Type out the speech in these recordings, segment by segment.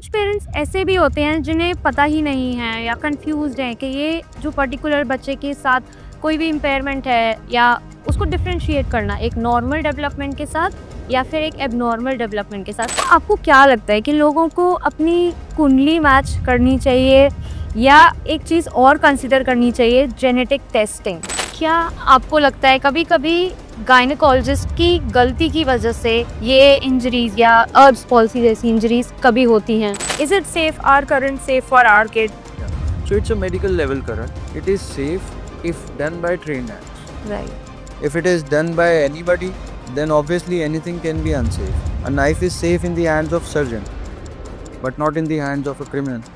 कुछ पेरेंट्स ऐसे भी होते हैं जिन्हें पता ही नहीं है या कंफ्यूज्ड हैं कि ये जो पर्टिकुलर बच्चे के साथ कोई भी इम्पेयरमेंट है या उसको डिफ्रेंशिएट करना एक नॉर्मल डेवलपमेंट के साथ या फिर एक एबनॉर्मल डेवलपमेंट के साथ। तो आपको क्या लगता है कि लोगों को अपनी कुंडली मैच करनी चाहिए या एक चीज़ और कंसिडर करनी चाहिए, जेनेटिक टेस्टिंग? क्या आपको लगता है कभी कभी गायनेकोलॉजिस्ट की गलती की वजह से ये इंजरीज या अर्ब्स पॉलिसी जैसी इंजरीज कभी होती हैं? Is it safe, are current safe for our kid? So it's a medical level current. It is safe if done by trained hands. Right. If it is done by anybody, then obviously anything can be unsafe. A knife is safe in the hands of surgeon, but not in the hands of a criminal.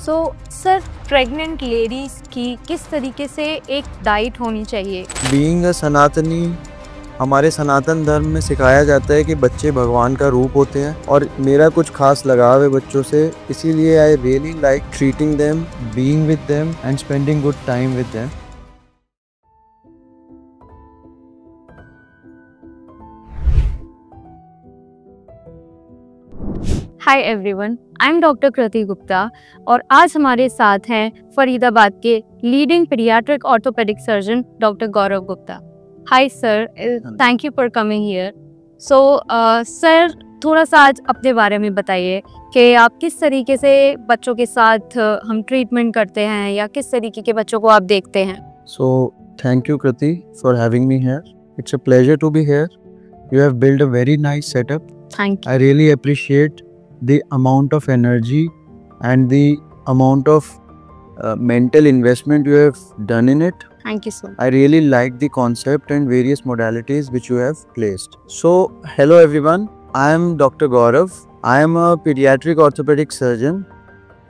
So sir, pregnant ladies की किस तरीके से एक diet होनी चाहिए? Being a सनातनी, हमारे सनातन धर्म में सिखाया जाता है कि बच्चे भगवान का रूप होते हैं और मेरा कुछ खास लगाव है बच्चों से, इसीलिए I really like treating them, being with them and spending good time with them. Hi everyone, I am doctor Kriti Gupta और आज हमारे साथ हैं फरीदाबाद के leading paediatric orthopaedic surgeon doctor Gaurav Gupta. Hi sir, thank you for coming here. So sir, थोड़ा सा आज अपने बारे में बताइए कि आप किस तरीके से बच्चों के साथ हम ट्रीटमेंट करते हैं या किस तरीके के बच्चों को आप देखते हैं? So thank you Kriti for having me here. It's a pleasure to be here. You have built a very nice setup. Thank I really appreciate the amount of energy and the amount of mental investment you have done in it. You so much. I really like the concept and various modalities which you have placed. So, hello everyone. I am Dr. Gaurav. I am a pediatric orthopedic surgeon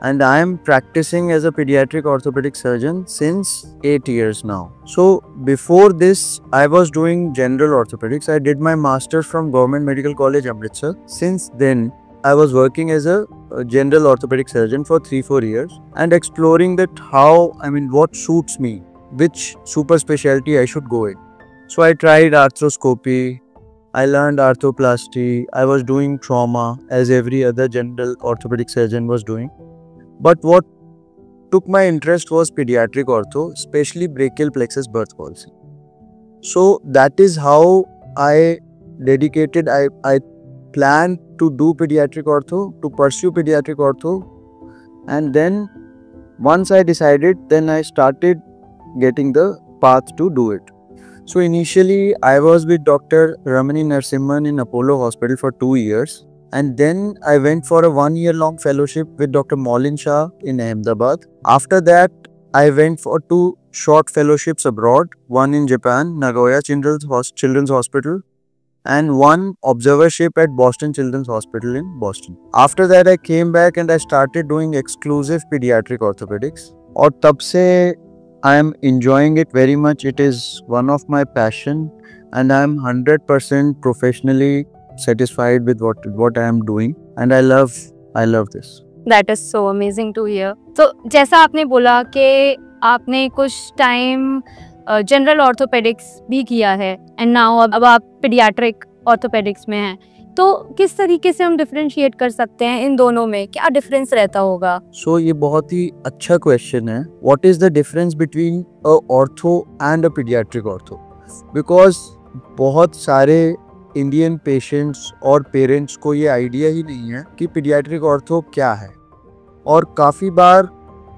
and I am practicing as a pediatric orthopedic surgeon since 8 years now. So, before this, I was doing general orthopedics. I did my master's from Government Medical College, Amritsar. Since then, I was working as a general orthopedic surgeon for 3-4 years and exploring that what suits me, which super specialty I should go in. So I tried arthroscopy, I learned arthroplasty, I was doing trauma as every other general orthopedic surgeon was doing. But what took my interest was pediatric ortho, especially brachial plexus burst palsy. So that is how I planned to do pediatric ortho, to pursue pediatric ortho, and then once I decided, then I started getting the path to do it. So initially I was with Dr. Ramani Narasimhan in Apollo Hospital for 2 years, and then I went for a 1-year-long fellowship with Dr. Maulin Shah in Ahmedabad. After that I went for 2 short fellowships abroad, one in Japan, Nagoya Children's Hospital, and 1 observership at Boston Children's Hospital in Boston. After that I came back and I started doing exclusive pediatric orthopedics, और तब से I am enjoying it very much. It is one of my passion and I am 100% professionally satisfied with what I am doing and I love this. That is so amazing to hear. तो जैसा आपने बोला कि आपने कुछ time general orthopaedics भी किया है एंड नाउ अब आप पीडियाट्रिक ऑर्थोपेडिक्स में हैं, तो किस तरीके से हम डिफरेंशिएट कर सकते हैं इन दोनों में? क्या डिफरेंस रहता होगा? So ये बहुत ही अच्छा क्वेश्चन है. What is the difference between a ortho and a pediatric ortho? Because बहुत सारे इंडियन पेशेंट्स और पेरेंट्स को ये आइडिया ही नहीं है कि पीडियाट्रिक ऑर्थो क्या है और काफ़ी बार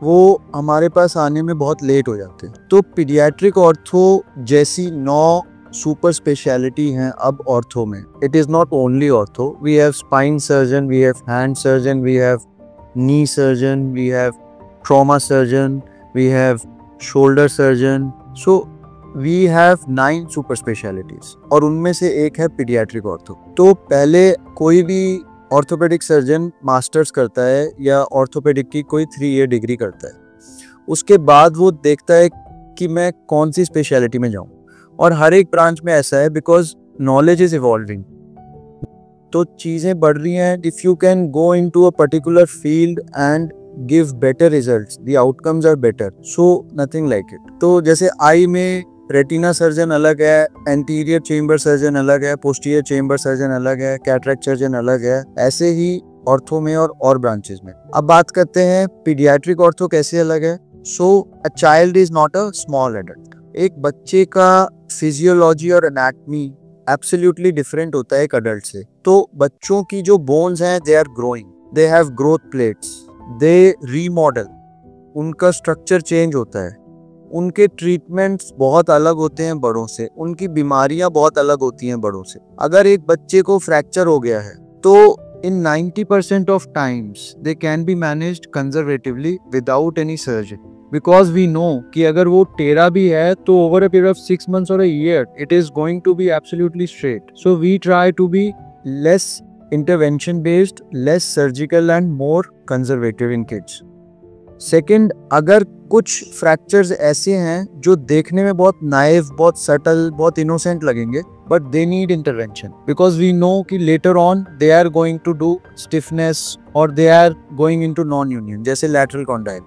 वो हमारे पास आने में बहुत लेट हो जाते हैं. तो पीडियाट्रिक ऑर्थो जैसी 9 सुपर स्पेशलिटी हैं अब ऑर्थो में. It is not only ortho. We have spine surgeon, we have hand surgeon, we have knee surgeon, we have trauma surgeon, we have shoulder surgeon. So we have 9 super specialities और उनमें से एक है paediatric ortho. तो पहले कोई भी orthopaedic surgeon masters करता है या ऑर्थोपेडिक की कोई 3 ईयर डिग्री करता है. उसके बाद वो देखता है कि मैं कौन सी स्पेशलिटी में जाऊं, और हर एक ब्रांच में ऐसा है बिकॉज नॉलेज इज इवॉल्विंग. तो चीज़ें बढ़ रही हैं. If you can go into a particular field and give better results, the outcomes are better. So nothing like it. तो जैसे आई में रेटिना सर्जन अलग है, एंटीरियर चेम्बर सर्जन अलग है, पोस्टीरियर चेम्बर सर्जन अलग है, कैटरेक्ट सर्जन अलग है, ऐसे ही ऑर्थो में और ब्रांचेस में। अब बात करते हैं पीडियाट्रिक ऑर्थो कैसे अलग है। So a child is not a small adult. एक बच्चे का फिजियोलॉजी और एनाटमी एब्सोल्युटली डिफरेंट होता है एक एडल्ट से। तो बच्चों की जो बोन्स हैं they are growing, they have growth plates, they remodel, उनका स्ट्रक्चर चेंज होता है, उनके ट्रीटमेंट्स बहुत अलग होते हैं बड़ों से, उनकी बीमारियां बहुत अलग होती हैं बड़ों से। अगर एक बच्चे को फ्रैक्चर हो गया है तो in 90% of times they can be managed conservatively without any surgery, because we know कि अगर वो टेढ़ा भी है तो over a period of 6 months or a year it is going to be absolutely straight. So we try to be less intervention based, less surgical and more conservative in kids. Second, अगर कुछ fractures ऐसे हैं जो देखने में बहुत naive, बहुत subtle, बहुत इनोसेंट लगेंगे, but they need intervention because we know कि later on they are going to do stiffness और they are going into non union, जैसे लैटरल कॉन्डाइल।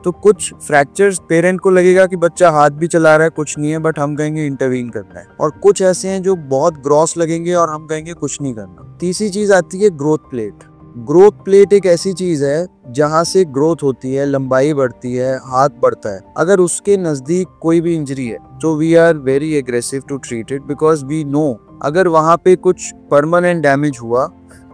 तो कुछ फ्रैक्चर्स पेरेंट को लगेगा कि बच्चा हाथ भी चला रहा है, कुछ नहीं है, बट हम कहेंगे इंटरवीन करना है। और कुछ ऐसे हैं जो बहुत ग्रॉस लगेंगे और हम कहेंगे कुछ नहीं करना। तीसरी चीज आती है ग्रोथ प्लेट। ग्रोथ प्लेट एक ऐसी चीज है जहां से ग्रोथ होती है, लंबाई बढ़ती है, हाथ बढ़ता है। अगर उसके नजदीक कोई भी इंजरी है तो we are very aggressive to treat it, because we know अगर वहां पे कुछ परमानेंट डैमेज हुआ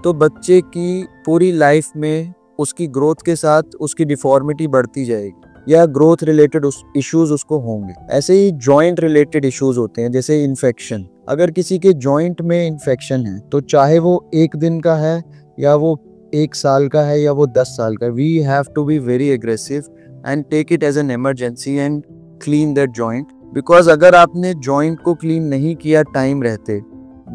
तो बच्चे की पूरी लाइफ में उसकी ग्रोथ के साथ उसकी डिफॉर्मिटी बढ़ती जाएगी या ग्रोथ रिलेटेड इश्यूज उसको होंगे। ऐसे ही जॉइंट रिलेटेड इश्यूज होते हैं, जैसे इन्फेक्शन। अगर किसी के जॉइंट में इन्फेक्शन है तो चाहे वो 1 दिन का है या वो 1 साल का है या वो 10 साल का, we have to be very aggressive and take it as an emergency and clean that joint. Because अगर आपने जॉइंट को क्लीन नहीं किया टाइम रहते,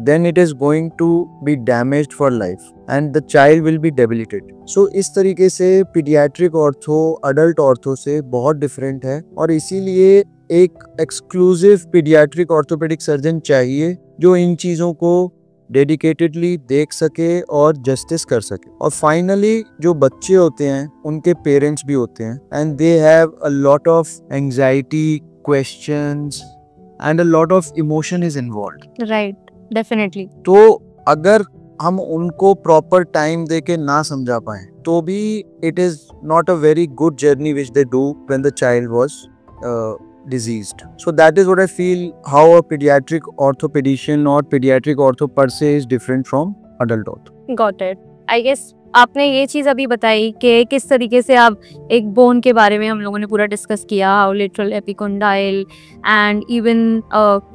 then it is going to be damaged for life and the child will be debilitated. So इस तरीके से paediatric ortho adult ortho से बहुत डिफरेंट है और इसीलिए एक एक्सक्लूसिव पीडियाट्रिक ऑर्थोपेडिक सर्जन चाहिए जो इन चीज़ों को डेडिकेटेडली देख सके और जस्टिस कर सके। और फाइनली जो बच्चे होते हैं उनके पेरेंट्स भी होते हैं and they have a lot of anxiety, questions and a lot of emotion is involved. Right, definitely. तो अगर हम उनको प्रॉपर टाइम देके ना समझा पाए तो भी it is not a very good journey which they do when the child was diseased. So that is what I feel how a pediatric orthopedician or pediatric ortho per se is different from adult ortho. Got it. I guess आपने ये चीज़ अभी बताई कि किस तरीके से आप एक बोन के बारे में हम लोगों ने पूरा डिस्कस किया, how lateral epicondyle and even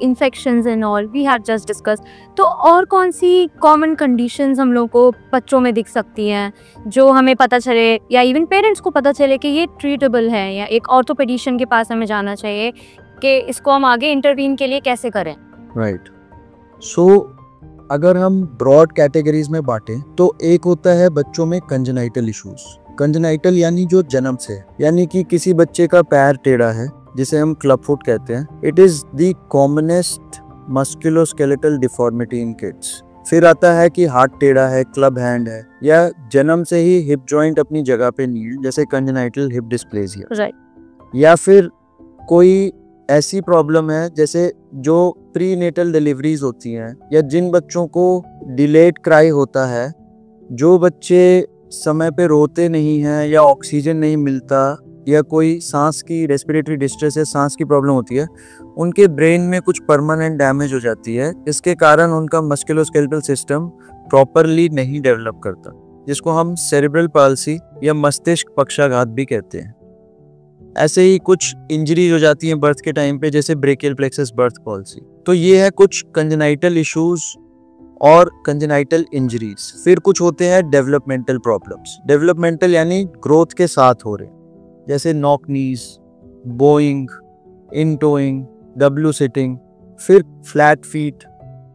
infections and all we have just discuss. तो और कौन सी कॉमन कंडीशंस हम लोगों को बच्चों में दिख सकती हैं जो हमें पता चले या इवन पेरेंट्स को पता चले कि ये ट्रीटेबल है या एक ऑर्थोपेडिशियन के पास हमें जाना चाहिए कि इसको हम आगे इंटरवीन के लिए कैसे करें? राइट। सो अगर हम ब्रॉड कैटेगरीज में बांटें तो एक होता है बच्चों में कंजेनाइटल इश्यूज। कंजेनाइटल यानी जो जन्म से, यानी कि किसी बच्चे का पैर टेढ़ा है जिसे हम क्लब फुट कहते हैं। It is the commonest musculoskeletal deformity in kids. फिर आता है कि हाथ टेढ़ा है, क्लब हैंड है, या जन्म से ही हिप जॉइंट अपनी जगह पे नहीं है, जैसे कंजेनाइटल हिप डिस्प्लेसिया। राइट। या फिर कोई ऐसी प्रॉब्लम है जैसे जो प्री नेटल डिलीवरीज होती हैं या जिन बच्चों को डिलेड क्राई होता है, जो बच्चे समय पे रोते नहीं हैं या ऑक्सीजन नहीं मिलता या कोई सांस की रेस्पिरेटरी डिस्ट्रेस या सांस की प्रॉब्लम होती है, उनके ब्रेन में कुछ परमानेंट डैमेज हो जाती है, इसके कारण उनका मस्कुलोस्केलेटल सिस्टम प्रॉपरली नहीं डेवलप करता, जिसको हम सेरेब्रल पाल्सी या मस्तिष्क पक्षाघात भी कहते हैं। ऐसे ही कुछ इंजरीज हो जाती हैं बर्थ के टाइम पे, जैसे ब्रेकियल प्लेक्सस बर्थ पॉल्सी। तो ये है कुछ कंजेनाइटल इश्यूज और कंजेनाइटल इंजरीज। फिर कुछ होते हैं डेवलपमेंटल प्रॉब्लम्स। डेवलपमेंटल यानी ग्रोथ के साथ हो रहे, जैसे नॉक नीज, बोइंग, इन टोइंग, डब्ल्यू सिटिंग, फिर फ्लैट फीट।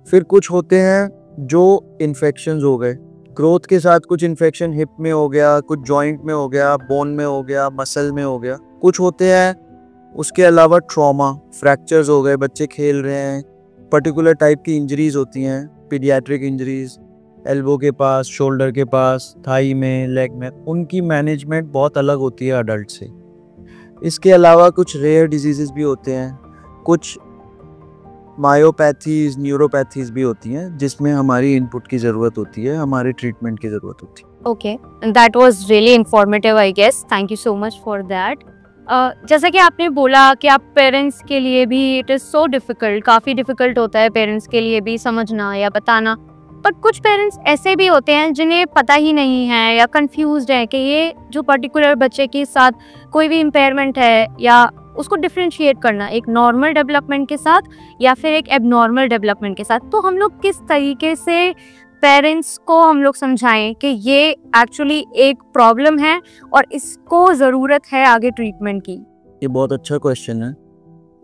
फिर कुछ होते हैं जो इन्फेक्शंस हो गए, ग्रोथ के साथ कुछ इन्फेक्शन हिप में हो गया, कुछ जॉइंट में हो गया, बोन में हो गया, मसल में हो गया। कुछ होते हैं उसके अलावा ट्रॉमा, फ्रैक्चर्स हो गए, बच्चे खेल रहे हैं, पर्टिकुलर टाइप की इंजरीज होती हैं, पीडियाट्रिक इंजरीज, एल्बो के पास, शोल्डर के पास, थाई में, लेग में, उनकी मैनेजमेंट बहुत अलग होती है अडल्ट से। इसके अलावा कुछ रेयर डिजीजेस भी होते हैं, कुछ मायोपैथीज, न्यूरोपैथीज भी होती हैं जिसमें हमारी इनपुट की ज़रूरत होती है, हमारे ट्रीटमेंट की ज़रूरत होती है। Okay, that was really informative I guess, thank you so much for that. जैसा कि आपने बोला कि आप पेरेंट्स के लिए भी इट इज़ सो डिफ़िकल्ट, काफ़ी डिफ़िकल्ट होता है पेरेंट्स के लिए भी समझना या बताना, पर कुछ पेरेंट्स ऐसे भी होते हैं जिन्हें पता ही नहीं है या कंफ्यूज्ड है कि ये जो पर्टिकुलर बच्चे के साथ कोई भी इम्पेयरमेंट है या उसको डिफ्रेंशिएट करना एक नॉर्मल डेवलपमेंट के साथ या फिर एक एबनॉर्मल डेवलपमेंट के साथ। तो हम लोग किस तरीके से पेरेंट्स को हम लोग समझाएं कि ये एक्चुअली एक प्रॉब्लम है और इसको ज़रूरत है आगे ट्रीटमेंट की? ये बहुत अच्छा क्वेश्चन है।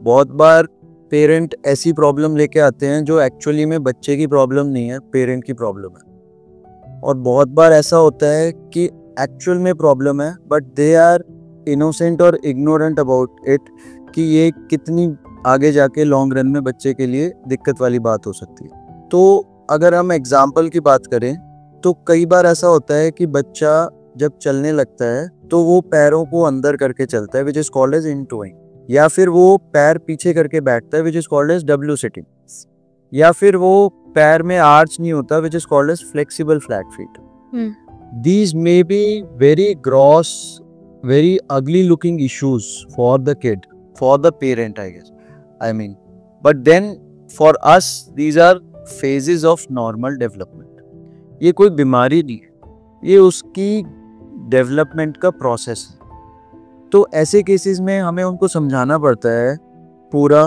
बहुत बार पेरेंट ऐसी प्रॉब्लम लेके आते हैं जो एक्चुअली में बच्चे की प्रॉब्लम नहीं है, पेरेंट की प्रॉब्लम है। और बहुत बार ऐसा होता है कि एक्चुअल में प्रॉब्लम है बट दे आर इनोसेंट और इग्नोरेंट अबाउट इट कि ये कितनी आगे जाके लॉन्ग रन में बच्चे के लिए दिक्कत वाली बात हो सकती है। तो अगर हम एग्जाम्पल की बात करें तो कई बार ऐसा होता है कि बच्चा जब चलने लगता है तो वो पैरों को अंदर करके चलता है which is called as in toeing, या फिर वो पैर पीछे करके बैठता है which is called as W sitting, या फिर वो पैर में आर्च नहीं होता which is called as flexible flat feet. These may be very gross, very ugly looking issues for the kid, for the parent I guess, I mean, but then for us these are phases of normal development. ये कोई बीमारी नहीं है, ये उसकी development का process है। तो ऐसे केसेस में हमें उनको समझाना पड़ता है पूरा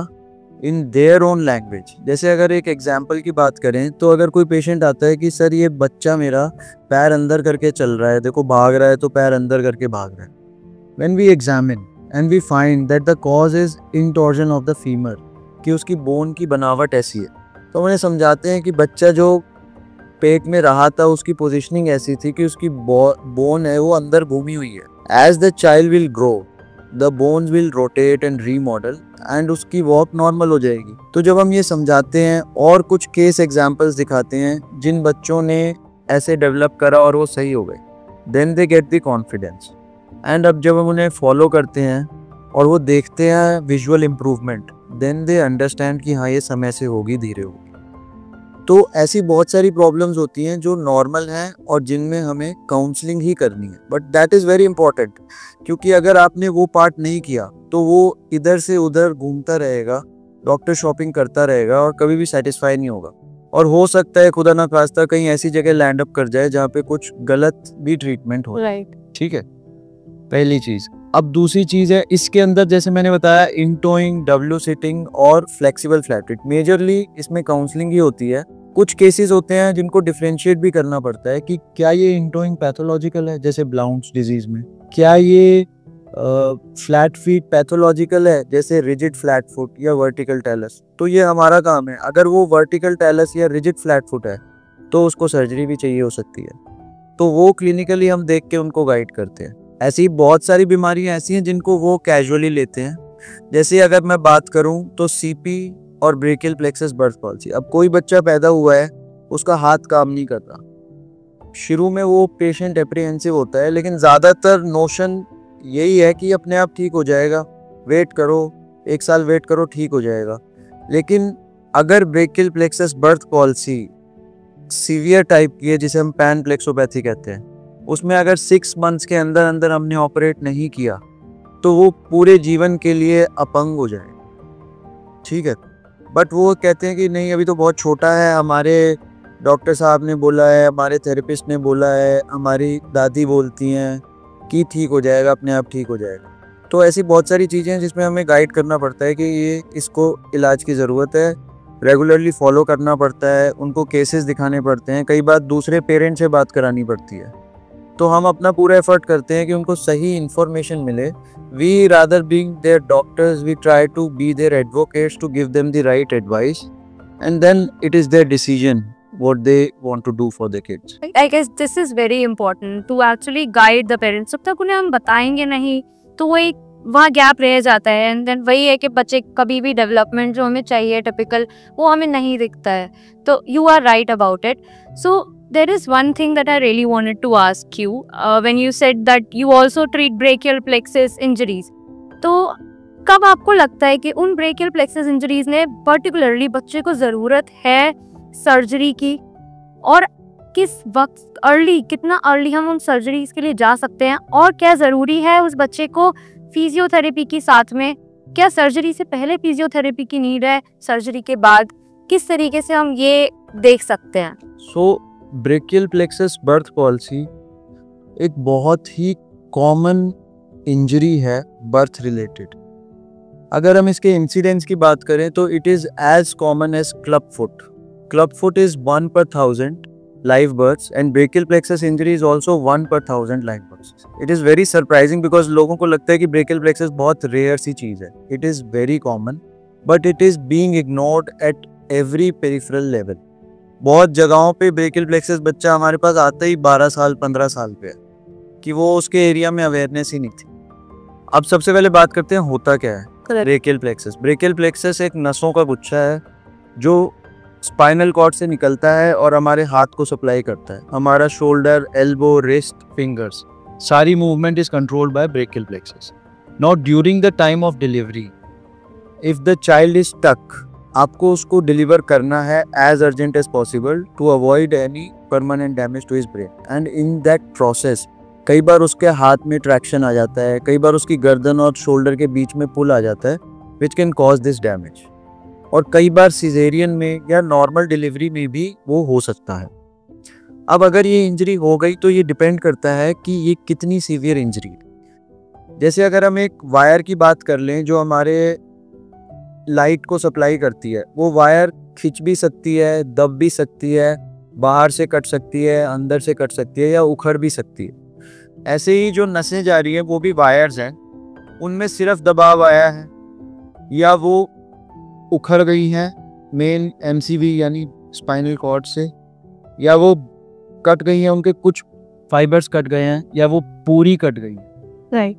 इन देयर ओन लैंग्वेज। जैसे अगर एक एग्जाम्पल की बात करें तो अगर कोई पेशेंट आता है कि सर ये बच्चा मेरा पैर अंदर करके चल रहा है, देखो भाग रहा है तो पैर अंदर करके भाग रहा है। When we examine and we find that the cause is intorsion of the femur, कि उसकी बोन की बनावट ऐसी है, तो हम उन्हें समझाते हैं कि बच्चा जो पेट में रहा था उसकी पोजीशनिंग ऐसी थी कि उसकी बोन है वो अंदर घूमी हुई है। As the child will grow, the bones will rotate and remodel and उसकी वॉक नॉर्मल हो जाएगी। तो जब हम ये समझाते हैं और कुछ केस एग्जाम्पल्स दिखाते हैं जिन बच्चों ने ऐसे डेवलप करा और वो सही हो गए, then they get the confidence। And अब जब हम उन्हें फॉलो करते हैं और वो देखते हैं visual improvement, then they understand कि हाँ ये समय से होगी, धीरे होगी। तो ऐसी बहुत सारी प्रॉब्लम्स होती हैं जो नॉर्मल हैं और जिनमें हमें काउंसलिंग ही करनी है, but that is very important, क्योंकि अगर आपने वो पार्ट नहीं किया तो वो इधर से उधर घूमता रहेगा, डॉक्टर शॉपिंग करता रहेगा और कभी भी सेटिस्फाई नहीं होगा। और हो सकता है खुदा ना खास्ता कहीं ऐसी जगह लैंड अप कर जाए जहाँ पे कुछ गलत भी ट्रीटमेंट हो। राइट, ठीक है, पहली चीज। अब दूसरी चीज है इसके अंदर, जैसे मैंने बताया, इनटोइंग, डब्ल्यू सिटिंग और फ्लेक्सिबल फ्लैट फीट। मेजरली इसमें काउंसलिंग ही होती है। कुछ केसेस होते हैं जिनको डिफरेंशिएट भी करना पड़ता है कि क्या ये इनटोइंग पैथोलॉजिकल है, जैसे ब्लाउंस डिजीज में, क्या ये फ्लैट फीट पैथोलॉजिकल है, जैसे रिजिड फ्लैट फुट या वर्टिकल टेलस। तो ये हमारा काम है। अगर वो वर्टिकल टेलस या रिजिड फ्लैट फुट है तो उसको सर्जरी भी चाहिए हो सकती है, तो वो क्लिनिकली हम देख के उनको गाइड करते हैं। ऐसी बहुत सारी बीमारियां ऐसी हैं जिनको वो कैजुअली लेते हैं। जैसे अगर मैं बात करूं तो सीपी और ब्रेकियल प्लेक्सस बर्थ पॉल्सी। अब कोई बच्चा पैदा हुआ है, उसका हाथ काम नहीं कर रहा, शुरू में वो पेशेंट एप्रीहेंसिव होता है, लेकिन ज़्यादातर नोशन यही है कि अपने आप ठीक हो जाएगा, वेट करो, 1 साल वेट करो, ठीक हो जाएगा। लेकिन अगर brachial plexus birth palsy severe type की है, जिसे हम पैन प्लेक्सोपैथी कहते हैं, उसमें अगर 6 मंथ्स के अंदर अंदर हमने ऑपरेट नहीं किया तो वो पूरे जीवन के लिए अपंग हो जाए। ठीक है, बट वो कहते हैं कि नहीं अभी तो बहुत छोटा है, हमारे डॉक्टर साहब ने बोला है, हमारे थेरेपिस्ट ने बोला है, हमारी दादी बोलती हैं कि ठीक हो जाएगा, अपने आप ठीक हो जाएगा। तो ऐसी बहुत सारी चीज़ें हैं जिसमें हमें गाइड करना पड़ता है कि ये इसको इलाज की ज़रूरत है, रेगुलरली फॉलो करना पड़ता है, उनको केसेस दिखाने पड़ते हैं, कई बार दूसरे पेरेंट से बात करानी पड़ती है। तो हम अपना पूरा एफर्ट करते हैं कि उनको सही इन्फॉर्मेशन मिले। We rather being their doctors, we try to be their advocates to give them the right advice and then it is their decision what they want to do for their kids. I guess this is very important to actually guide the parents. जब तक उन्हें हम बताएंगे नहीं तो वो एक वहाँ गैप रह जाता है, एंड देन वही है कि बच्चे कभी भी डेवलपमेंट जो हमें चाहिए टिपिकल वो हमें नहीं दिखता है। तो you are right about it. So there is one thing that I really wanted to ask you when you said that you also treat brachial plexus injuries. तो कब आपको लगता है कि उन brachial plexus injuries ने particularly बच्चे को ज़रूरत है सर्जरी की, और किस वक्त अर्ली, कितना अर्ली हम उन सर्जरीज के लिए जा सकते हैं, और क्या ज़रूरी है उस बच्चे को फिजियोथेरेपी की साथ में, क्या सर्जरी से पहले फिजियोथेरेपी की नीड है, सर्जरी के बाद, किस तरीके से हम ये देख सकते हैं? So brachial plexus birth palsy एक बहुत ही कॉमन इंजरी है बर्थ रिलेटेड। अगर हम इसके इंसिडेंस की बात करें तो it is as common as club foot. Club foot is 1 per 1000 live births and brachial plexus injury is also 1 per 1000 live births. It is very surprising because लोगों को लगता है कि brachial plexus बहुत रेयर सी चीज़ है। It is very common but it is being ignored at every peripheral level. बहुत जगहों पे brachial plexus बच्चा हमारे पास आता ही 12 साल 15 साल पे है कि वो उसके एरिया में अवेयरनेस ही नहीं थी। अब सबसे पहले बात करते हैं होता क्या है ब्रेकियल प्लेक्सस। ब्रेकियल प्लेक्सस एक नसों का गुच्छा है जो स्पाइनल कॉर्ड से निकलता है और हमारे हाथ को सप्लाई करता है। हमारा शोल्डर, एल्बो, रिस्ट, फिंगर्स, सारी movement is controlled by brachial plexus. Now during the time of delivery if the child is stuck, आपको उसको डिलीवर करना है as urgent as possible to avoid any permanent damage to his brain. And in that process कई बार उसके हाथ में traction आ जाता है, कई बार उसकी गर्दन और शोल्डर के बीच में पुल आ जाता है which can cause this damage, और कई बार सिजेरियन में या नॉर्मल डिलीवरी में भी वो हो सकता है। अब अगर ये इंजरी हो गई तो ये डिपेंड करता है कि ये कितनी सीवियर इंजरी है। जैसे अगर हम एक वायर की बात कर लें जो हमारे लाइट को सप्लाई करती है, वो वायर खिंच भी सकती है, दब भी सकती है, बाहर से कट सकती है, अंदर से कट सकती है या उखड़ भी सकती है। ऐसे ही जो नसें जा रही हैं वो भी वायर्स हैं, उनमें सिर्फ दबाव आया है या वो उखड़ गई हैं मेन एमसीवी यानी स्पाइनल कॉर्ड से, या वो कट गई हैं, उनके कुछ फाइबर्स कट गए हैं, या वो पूरी कट गई हैं। राइट।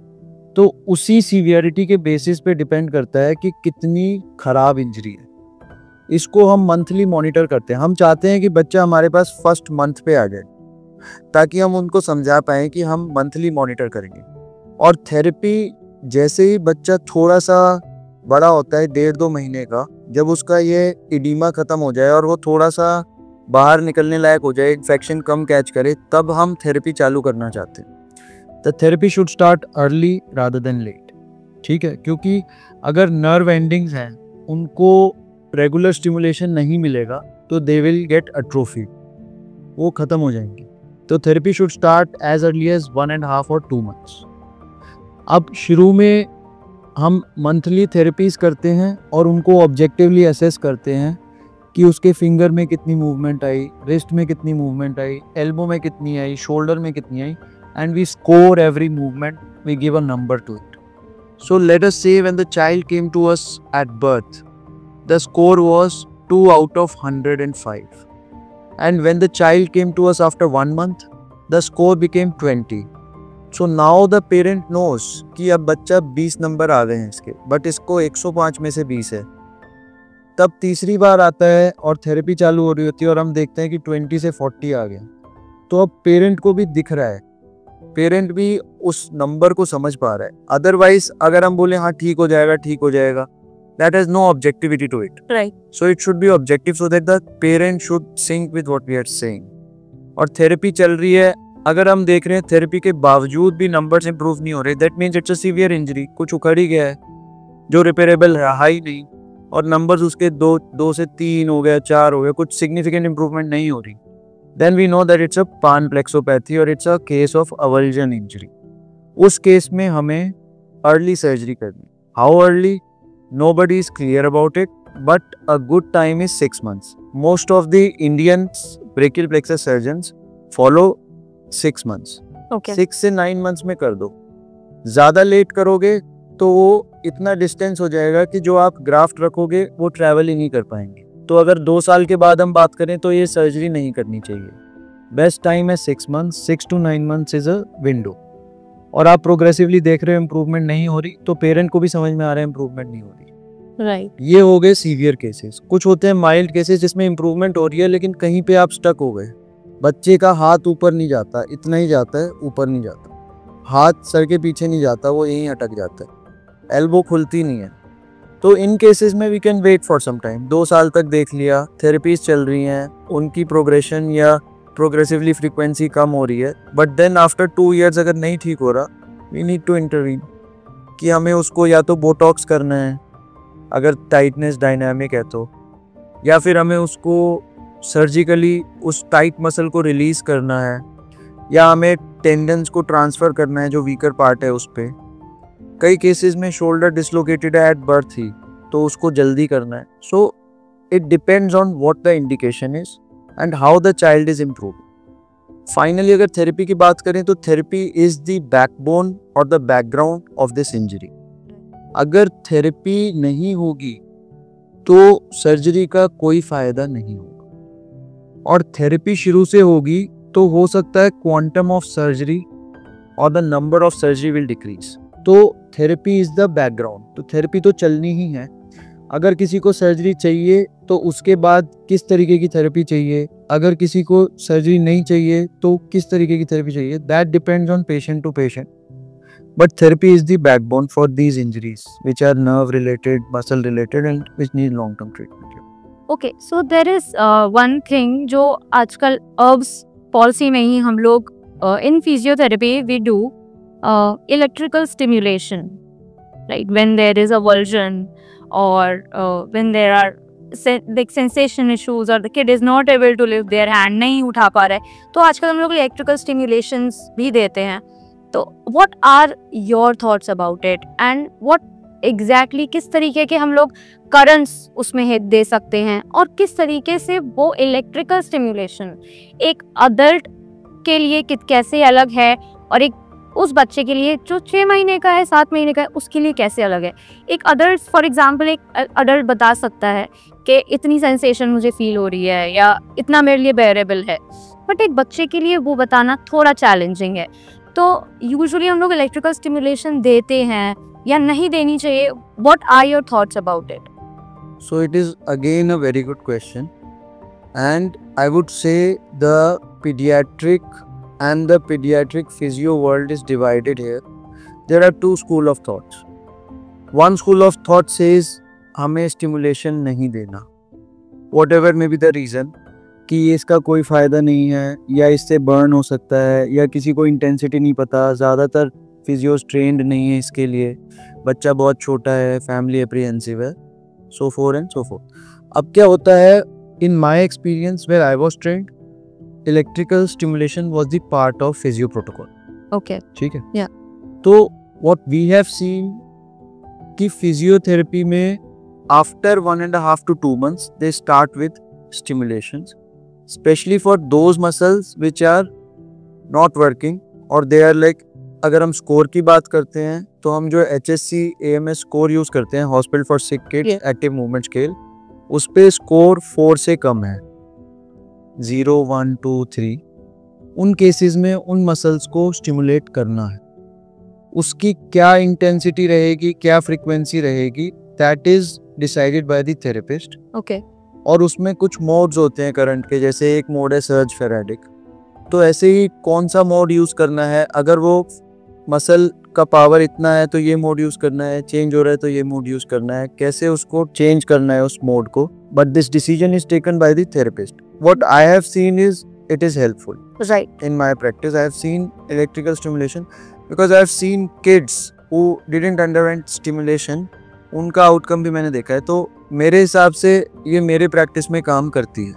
तो उसी सीवियरिटी के बेसिस पे डिपेंड करता है कि कितनी खराब इंजरी है। इसको हम मंथली मॉनिटर करते हैं। हम चाहते हैं कि बच्चा हमारे पास फर्स्ट मंथ पे आ जाए ताकि हम उनको समझा पाएँ कि हम मंथली मॉनिटर करेंगे। और थेरेपी जैसे ही बच्चा थोड़ा सा बड़ा होता है, 1.5-2 महीने का, जब उसका ये इडीमा ख़त्म हो जाए और वो थोड़ा सा बाहर निकलने लायक हो जाए, इन्फेक्शन कम कैच करे, तब हम थेरेपी चालू करना चाहते हैं। The therapy should start early rather than late. ठीक है, क्योंकि अगर नर्व एंडिंग्स हैं उनको रेगुलर स्टिमुलेशन नहीं मिलेगा तो दे विल गेट अट्रोफी, वो ख़त्म हो जाएंगी। तो therapy should start as early as 1.5 और 2 months। अब शुरू में हम मंथली थेरेपीज करते हैं और उनको ऑब्जेक्टिवली असेस करते हैं कि उसके फिंगर में कितनी मूवमेंट आई, रिस्ट में कितनी मूवमेंट आई, एल्बो में कितनी आई, शोल्डर में कितनी आई, and we score every movement, we give a number to it. So let us say when the child came to us at birth the score was 2 out of 105, and when the child came to us after 1 month the score became 20. So now the parent knows कि अब बच्चा 20 number आ गए हैं इसके, but इसको 105 में से 20 है। तब तीसरी बार आता है और थेरेपी चालू हो रही होती है और हम देखते हैं कि 20 से 40 आ गया। तो अब पेरेंट को भी दिख रहा है, पेरेंट भी उस नंबर को समझ पा रहा है। अदरवाइज अगर हम बोले हाँ ठीक हो जाएगा, ठीक हो जाएगा, that has no objectivity to it. Right. So it should be objective so that the parent should sync with what we are saying. और थेरेपी चल रही है, अगर हम देख रहे हैं थेरेपी के बावजूद भी नंबर्स इंप्रूव नहीं हो रहे, that means it's a severe injury, कुछ उखड़ ही गया है जो रिपेयरेबल रहा ही नहीं, और नंबर्स उसके 2 से 3 हो गया, 4 हो गया, कुछ सिग्निफिकेंट इंप्रूवमेंट नहीं हो रही, then we know that it's a panplexopathy और it's a case of avulsion injury. उस केस में हमें अर्ली सर्जरी करनी। How early? Nobody is clear about it, but a good time is 6 months. Most of the Indian brachial plexus surgeons follow 6 months. Okay. 6 से 9 months में कर दो। ज़्यादा लेट करोगे तो वो इतना डिस्टेंस हो जाएगा कि जो आप ग्राफ्ट रखोगे वो ट्रैवल ही नहीं कर पाएंगे। तो अगर 2 साल के बाद हम बात करें तो ये सर्जरी नहीं करनी चाहिए। बेस्ट टाइम है 6 months, 6 to 9 months is a window. और आप प्रोग्रेसिवली देख रहे हो इम्प्रूवमेंट नहीं हो रही तो पेरेंट को भी समझ में आ रहा है इम्प्रूवमेंट नहीं हो रही। राइट। ये हो गए सीवियर केसेस। कुछ होते हैं माइल्ड केसेस जिसमें इम्प्रूवमेंट हो रही है लेकिन कहीं पे आप स्टक हो गए, बच्चे का हाथ ऊपर नहीं जाता, इतना ही जाता है, ऊपर नहीं जाता, हाथ सर के पीछे नहीं जाता, वो यहीं अटक जाता है, एल्बो खुलती नहीं है। तो इन केसेस में we can wait for some time. 2 साल तक देख लिया, थेरेपीज चल रही हैं, उनकी प्रोग्रेशन या प्रोग्रेसिवली फ्रीक्वेंसी कम हो रही है, बट देन आफ्टर 2 years अगर नहीं ठीक हो रहा, वी नीड टू इंटरवीन कि हमें उसको या तो बोटॉक्स करना है अगर टाइटनेस डायनामिक है तो, या फिर हमें उसको सर्जिकली उस टाइट मसल को रिलीज करना है, या हमें टेंडन्स को ट्रांसफ़र करना है जो वीकर पार्ट है उस पर। कई केसेस में शोल्डर डिसलोकेटेड है एट बर्थ ही, तो उसको जल्दी करना है। So it depends on what the indication is and how the child is improving. Finally अगर थेरेपी की बात करें तो थेरेपी इज द बैकबोन और the background of this injury. अगर थेरेपी नहीं होगी तो सर्जरी का कोई फायदा नहीं होगा, और थेरेपी शुरू से होगी तो हो सकता है क्वांटम ऑफ सर्जरी और the number of surgery will decrease. तो थेरेपी इज द बैकग्राउंड, तो थेरेपी तो चलनी ही है। अगर किसी को सर्जरी चाहिए तो उसके बाद किस तरीके की थेरेपी चाहिए, अगर किसी को सर्जरी नहीं चाहिए तो किस तरीके की थेरेपी चाहिए, that depends on patient to patient. But therapy is the backbone for these injuries, which are nerve related, muscle related, and which need long term treatment. Okay, so there is one thing जो आजकल herbs policy में ही हम लोग in physiotherapy we do electrical stimulation, right? When there is a avulsion or when there are like sensation issues or the kid is not able to lift their hand, नहीं उठा पा रहा है, तो आजकल हम लोग electrical stimulations भी देते हैं। तो what are your thoughts about it and what exactly किस तरीके के हम लोग currents उसमें दे सकते हैं, और किस तरीके से वो electrical stimulation एक adult के लिए कैसे अलग है और एक उस बच्चे के लिए जो 6 महीने का है, 7 महीने का है, उसके लिए कैसे अलग है। एक अडल्ट फॉर एग्जांपल एक अडल्ट बता सकता है कि इतनी सेंसेशन मुझे फील हो रही है या इतना मेरे लिए बेरेबल है, बट एक बच्चे के लिए वो बताना थोड़ा चैलेंजिंग है। तो यूजुअली हम लोग इलेक्ट्रिकल स्टिमुलेशन देते हैं या नहीं देनी चाहिए, what are your thoughts about it? So it is again a very good question, and I would say the pediatric and the pediatric physio world is divided here. There are two school of thoughts. One school of thought says हमें stimulation नहीं देना, whatever may be the reason, कि इसका कोई फ़ायदा नहीं है या इससे बर्न हो सकता है या किसी को इंटेंसिटी नहीं पता, ज़्यादातर फिजियोस ट्रेंड नहीं है इसके लिए, बच्चा बहुत छोटा है, फैमिली एप्रीहेंसिव है, so forth and so forth. अब क्या होता है, in my experience where I was trained, electrical stimulation was the part of physio protocol. Okay, ठीक है। Yeah. तो व्हाट वी हैव सीन कि फिजियोथेरेपी में after 1.5 to 2 months they start with stimulations, especially for those muscles which are not working or they are like, अगर हम score की बात करते हैं तो हम जो HSC AMS स्कोर यूज करते हैं, hospital for sick kids active movement scale, उस पे स्कोर 4 से कम है, 0, 1, 2, 3, उन केसेस में उन मसल्स को स्टिमुलेट करना है। उसकी क्या इंटेंसिटी रहेगी, क्या फ्रीक्वेंसी रहेगी, that is decided by the therapist. Okay, और उसमें कुछ मोड्स होते हैं करंट के, जैसे एक मोड है सर्ज फेराडिक, तो ऐसे ही कौन सा मोड यूज़ करना है, अगर वो मसल का पावर इतना है तो ये मोड यूज़ करना है, चेंज हो रहा है तो ये मोड यूज़ करना है, कैसे उसको चेंज करना है उस मोड को, but this decision is taken by the therapist. What I have seen is it is helpful. Right. In my practice, I have seen electrical stimulation because I have seen kids who didn't underwent stimulation. उनका outcome भी मैंने देखा है, तो मेरे हिसाब से ये मेरे प्रैक्टिस में काम करती है।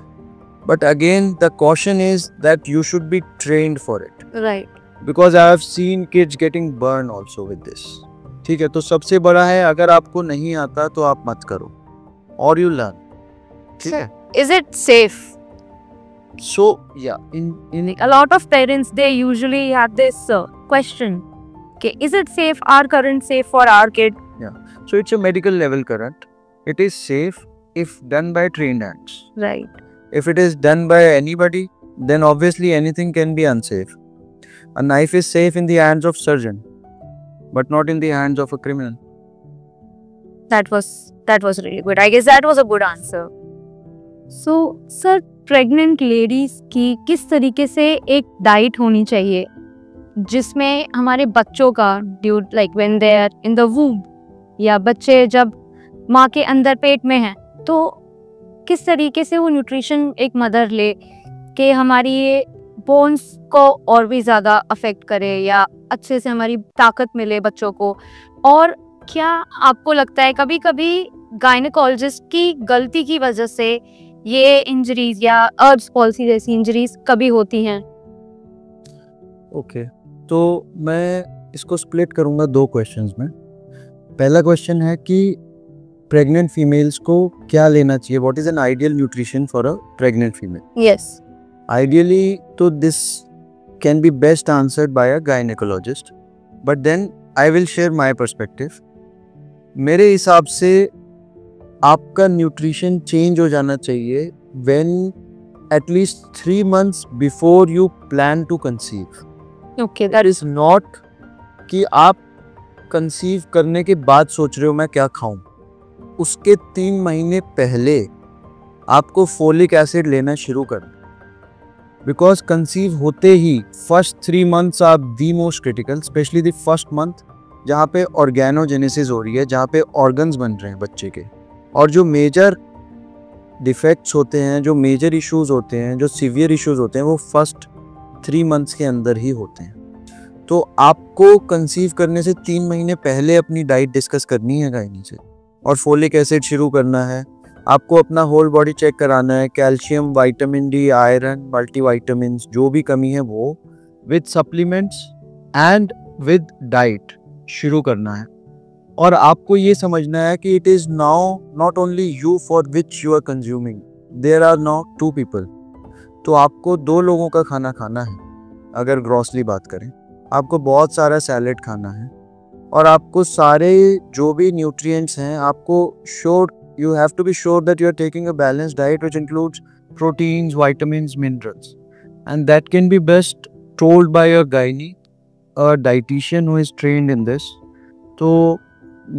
But again, the caution is that you should be trained for it. Right. Because I have seen kids getting burned also with this. ठीक है, तो सबसे बड़ा है अगर आपको नहीं आता तो आप मत करो, or you learn. ठीक है? Is it safe? So yeah, in A lot of parents, they usually have this question, okay, is it safe, are current safe for our kid? so it's a medical level current. It is safe if done by trained hands. Right. If it is done by anybody, then obviously anything can be unsafe. A knife is safe in the hands of surgeon, but not in the hands of a criminal. That was really good. I guess that was a good answer. So sir, pregnant ladies की किस तरीके से एक diet होनी चाहिए जिसमें हमारे बच्चों का due like when they are in the womb, या बच्चे जब माँ के अंदर पेट में हैं, तो किस तरीके से वो न्यूट्रिशन एक मदर ले कि हमारी ये बोन्स को और भी ज़्यादा अफेक्ट करे या अच्छे से हमारी ताकत मिले बच्चों को? और क्या आपको लगता है कभी कभी गायनेकोलॉजिस्ट की गलती की वजह से ये इंजरीज या अर्ब्स पॉलिसी जैसी इंजरीज कभी होती हैं? ओके, तो मैं इसको स्प्लिट करूँगा 2 क्वेश्चंस में। पहला क्वेश्चन है कि प्रेग्नेंट फीमेल्स को क्या लेना चाहिए, what is an ideal nutrition for a pregnant female. Yes. Ideally, तो this can be best answered by a gynecologist, but then I will share my perspective. मेरे हिसाब से आपका न्यूट्रिशन चेंज हो जाना चाहिए when at least 3 months before you plan to conceive. Okay, That is not कि आप कंसीव करने के बाद सोच रहे हो मैं क्या खाऊं। उसके 3 महीने पहले आपको फोलिक एसिड लेना शुरू करना, बिकॉज कंसीव होते ही first 3 months are the most critical, specially the first month जहाँ पे ऑर्गेनोजेनेसिस हो रही है, जहाँ पे ऑर्गन्स बन रहे हैं बच्चे के, और जो मेजर डिफेक्ट्स होते हैं, जो मेजर इश्यूज होते हैं, जो सीवियर इश्यूज होते हैं, वो फर्स्ट 3 months के अंदर ही होते हैं। तो आपको कंसीव करने से 3 महीने पहले अपनी डाइट डिस्कस करनी है गायनी से, और फोलिक एसिड शुरू करना है। आपको अपना होल बॉडी चेक कराना है, calcium, vitamin D, iron, multivitamins, जो भी कमी है वो with supplements and with diet शुरू करना है। और आपको ये समझना है कि it is now not only you for which you are consuming, there are now 2 people। तो आपको 2 लोगों का खाना खाना है। अगर ग्रॉसली बात करें, आपको बहुत सारा सैलेड खाना है, और आपको सारे जो भी न्यूट्रिएंट्स हैं, आपको you have to be sure that you are taking a balanced diet which includes proteins, vitamins, minerals, and that can be best told by a gynae, a dietitian who is trained in this. So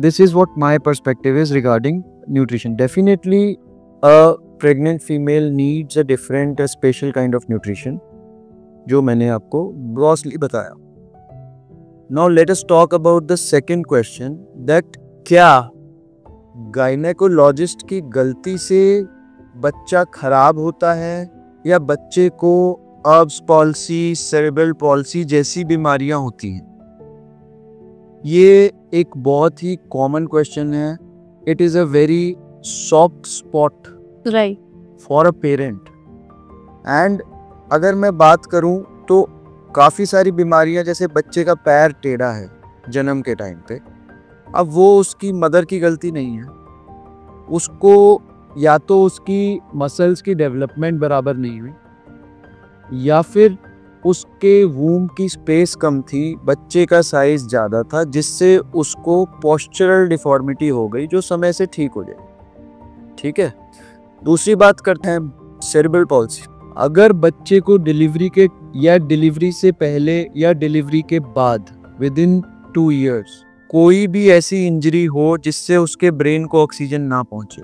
this is what my perspective is regarding nutrition. Definitely a pregnant female needs a different, a special kind of nutrition जो मैंने आपको grossly बताया। Now let us talk about the second question, that क्या gynaecologist की गलती से बच्चा खराब होता है या बच्चे को अर्ब्स पॉलिसी, सेरेब्रल पॉलिसी जैसी बीमारियां होती हैं। ये एक बहुत ही कॉमन क्वेश्चन है। It is a very soft spot right for a parent. And अगर मैं बात करूं तो काफ़ी सारी बीमारियां, जैसे बच्चे का पैर टेढ़ा है जन्म के टाइम पे, अब वो उसकी मदर की गलती नहीं है। उसको या तो उसकी मसल्स की डेवलपमेंट बराबर नहीं हुई, या फिर उसके वूम की स्पेस कम थी, बच्चे का साइज ज़्यादा था, जिससे उसको पोस्चरल डिफॉर्मिटी हो गई जो समय से ठीक हो जाए। ठीक है, दूसरी बात करते हैं सेरेब्रल पॉलिसी। अगर बच्चे को डिलीवरी के या डिलीवरी से पहले या डिलीवरी के बाद विद इन 2 years कोई भी ऐसी इंजरी हो जिससे उसके ब्रेन को ऑक्सीजन ना पहुंचे,